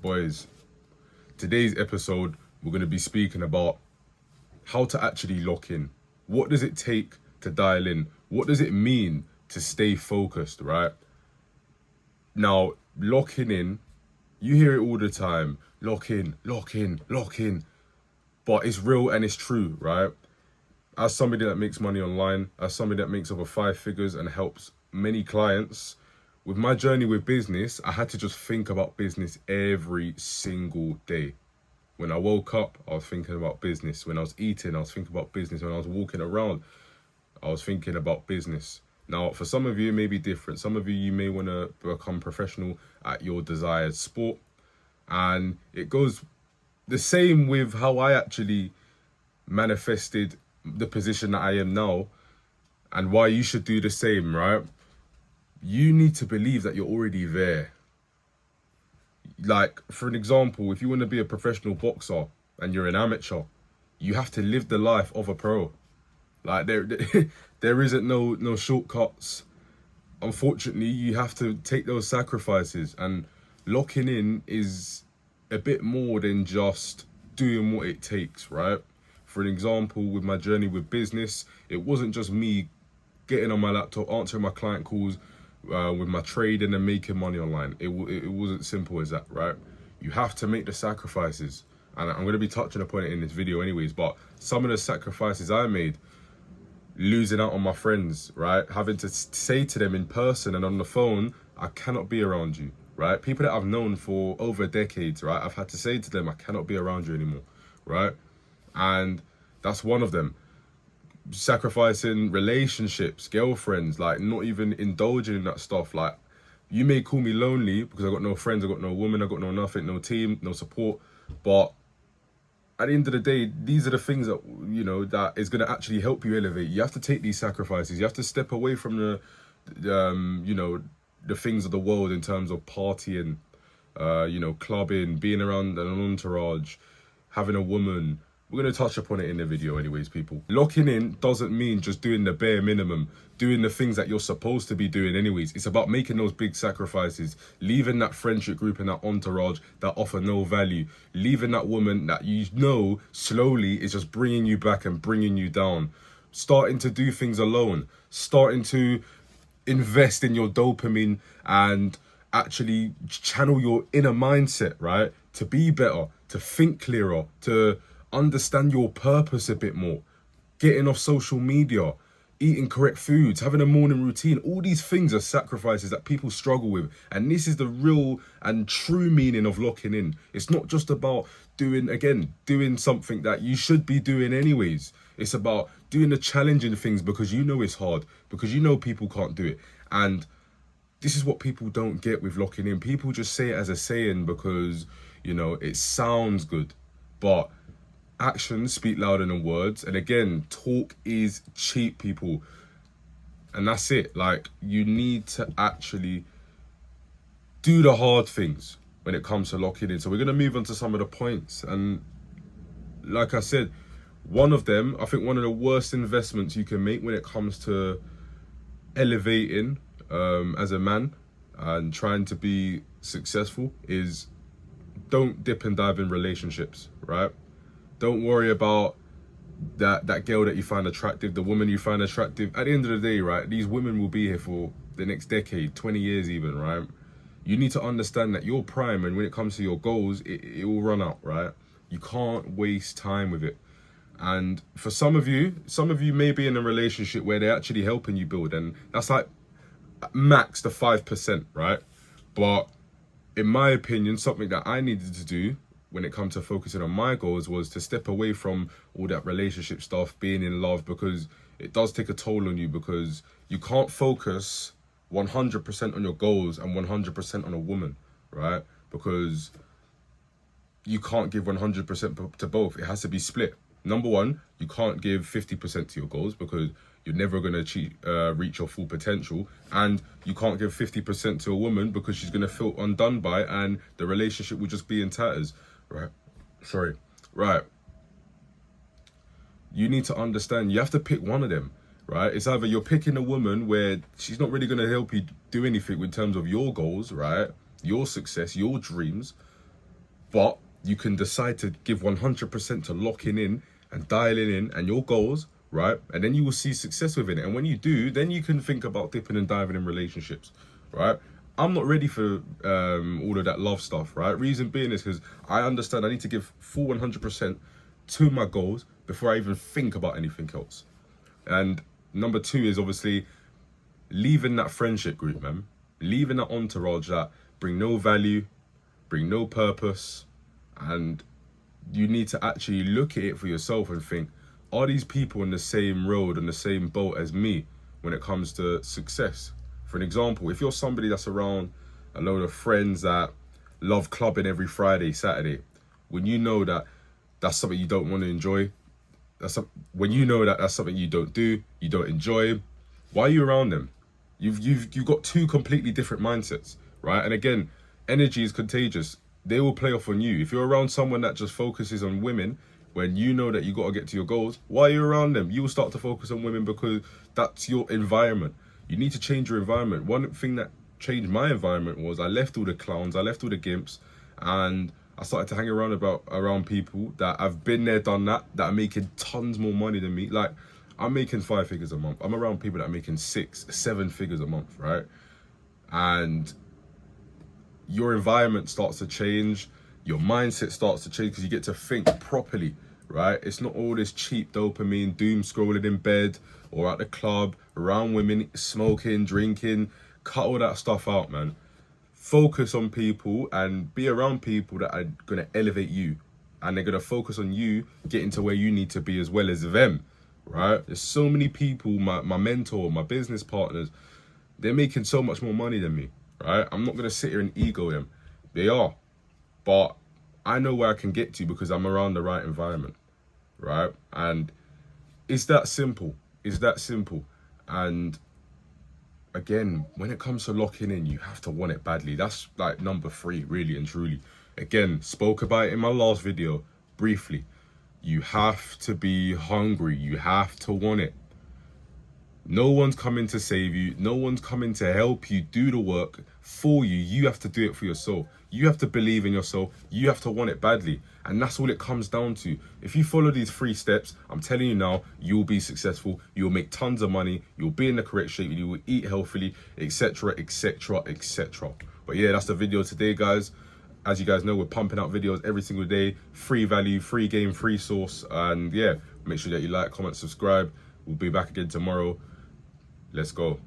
Boys, today's episode, we're going to be speaking about how to actually lock in. What does it take to dial in? What does it mean to stay focused, right? Now, locking in, you hear it all the time. Lock in, lock in, lock in. But it's real and it's true, right? As somebody that makes money online, as somebody that makes over 5 figures and helps many clients, with my journey with business, I had to just think about business every single day. When I woke up, I was thinking about business. When I was eating, I was thinking about business. When I was walking around, I was thinking about business. Now, for some of you, it may be different. Some of you, you may want to become professional at your desired sport. And it goes the same with how I actually manifested the position that I am now and why you should do the same, right? You need to believe that you're already there. Like, for an example, if you want to be a professional boxer and you're an amateur, you have to live the life of a pro. Like, there isn't no shortcuts. Unfortunately, you have to take those sacrifices, and locking in is a bit more than just doing what it takes, right? For an example, with my journey with business, it wasn't just me getting on my laptop, answering my client calls, with my trading and making money online. It wasn't simple as that, right? You have to make the sacrifices, and I'm going to be touching upon it in this video anyways, but some of the sacrifices I made, losing out on my friends, right? Having to say to them in person and on the phone, I cannot be around you, right? People that I've known for over decades, right? I've had to say to them, I cannot be around you anymore, right? And that's one of them. Sacrificing relationships, girlfriends, like not even indulging in that stuff. Like, you may call me lonely because I got no friends, I got no woman, I got no nothing, no team, no support, but at the end of the day, these are the things that, you know, that is going to actually help you elevate. You have to take these sacrifices. You have to step away from the things of the world in terms of partying, clubbing, being around an entourage, having a woman. We're going to touch upon it in the video anyways, people. Locking in doesn't mean just doing the bare minimum, doing the things that you're supposed to be doing anyways. It's about making those big sacrifices, leaving that friendship group and that entourage that offer no value, leaving that woman that you know slowly is just bringing you back and bringing you down, starting to do things alone, starting to invest in your dopamine and actually channel your inner mindset, right? To be better, to think clearer, to understand your purpose a bit more, getting off social media, eating correct foods, having a morning routine. All these things are sacrifices that people struggle with, and this is the real and true meaning of locking in. It's not just about doing something that you should be doing anyways. It's about doing the challenging things because you know it's hard, because you know people can't do it. And this is what people don't get with locking in. People just say it as a saying because, you know, it sounds good, but actions speak louder than words. And again, talk is cheap, people. And that's it. Like, you need to actually do the hard things when it comes to locking in. So we're going to move on to some of the points. And like I said, one of them, I think one of the worst investments you can make when it comes to elevating as a man and trying to be successful is don't dip and dive in relationships, right? Don't worry about that girl that you find attractive, the woman you find attractive. At the end of the day, right, these women will be here for the next decade, 20 years even, right? You need to understand that your prime, and when it comes to your goals, it will run out, right? You can't waste time with it. And for some of you may be in a relationship where they're actually helping you build, and that's like max the 5%, right? But in my opinion, something that I needed to do when it comes to focusing on my goals was to step away from all that relationship stuff, being in love, because it does take a toll on you, because you can't focus 100% on your goals and 100% on a woman, right? Because you can't give 100% to both. It has to be split. Number one, you can't give 50% to your goals because you're never going to reach your full potential. And you can't give 50% to a woman because she's going to feel undone by, and the relationship will just be in tatters. Right. You need to understand, you have to pick one of them, right? It's either you're picking a woman where she's not really going to help you do anything in terms of your goals, right? Your success, your dreams, But you can decide to give 100% to locking in and dialing in and your goals, right? And then you will see success within it. And when you do, then you can think about dipping and diving in relationships, right? I'm not ready for all of that love stuff, right? Reason being is because I understand I need to give full 100% to my goals before I even think about anything else. And number two is obviously leaving that friendship group, man. Leaving that entourage that bring no value, bring no purpose, and you need to actually look at it for yourself and think, are these people on the same road, on the same boat as me when it comes to success? For an example, if you're somebody that's around a load of friends that love clubbing every Friday, Saturday, when you know that that's something you don't want to enjoy, when you know that that's something you don't do, you don't enjoy, why are you around them? You've got two completely different mindsets, right? And again, energy is contagious. They will play off on you. If you're around someone that just focuses on women, when you know that you got to get to your goals, why are you around them? You will start to focus on women because that's your environment. You need to change your environment. One thing that changed my environment was I left all the clowns, I left all the gimps, and I started to hang around people that have been there, done that are making tons more money than me. Like, I'm making 5 figures a month. I'm around people that are making 6, 7 figures a month, right? And your environment starts to change, your mindset starts to change because you get to think properly, right? It's not all this cheap dopamine, doom scrolling in bed or at the club, around women, smoking, drinking. Cut all that stuff out, man. Focus on people and be around people that are going to elevate you, and they're going to focus on you getting to where you need to be as well as them, right? There's so many people, my mentor, my business partners, they're making so much more money than me, right? I'm not going to sit here and ego them. They are. But I know where I can get to because I'm around the right environment, right? And it's that simple. It's that simple. And again, when it comes to locking in, you have to want it badly. That's like number 3, really and truly. Again, spoke about it in my last video briefly. You have to be hungry. You have to want it. No one's coming to save you. No one's coming to help you do the work for you. You have to do it for yourself. You have to believe in yourself. You have to want it badly. And that's all it comes down to. If you follow these 3 steps, I'm telling you now, you'll be successful. You'll make tons of money. You'll be in the correct shape. You will eat healthily, etc., etc., etc. But yeah, that's the video today, guys. As you guys know, we're pumping out videos every single day. Free value, free game, free source. And yeah, make sure that you like, comment, subscribe. We'll be back again tomorrow. Let's go.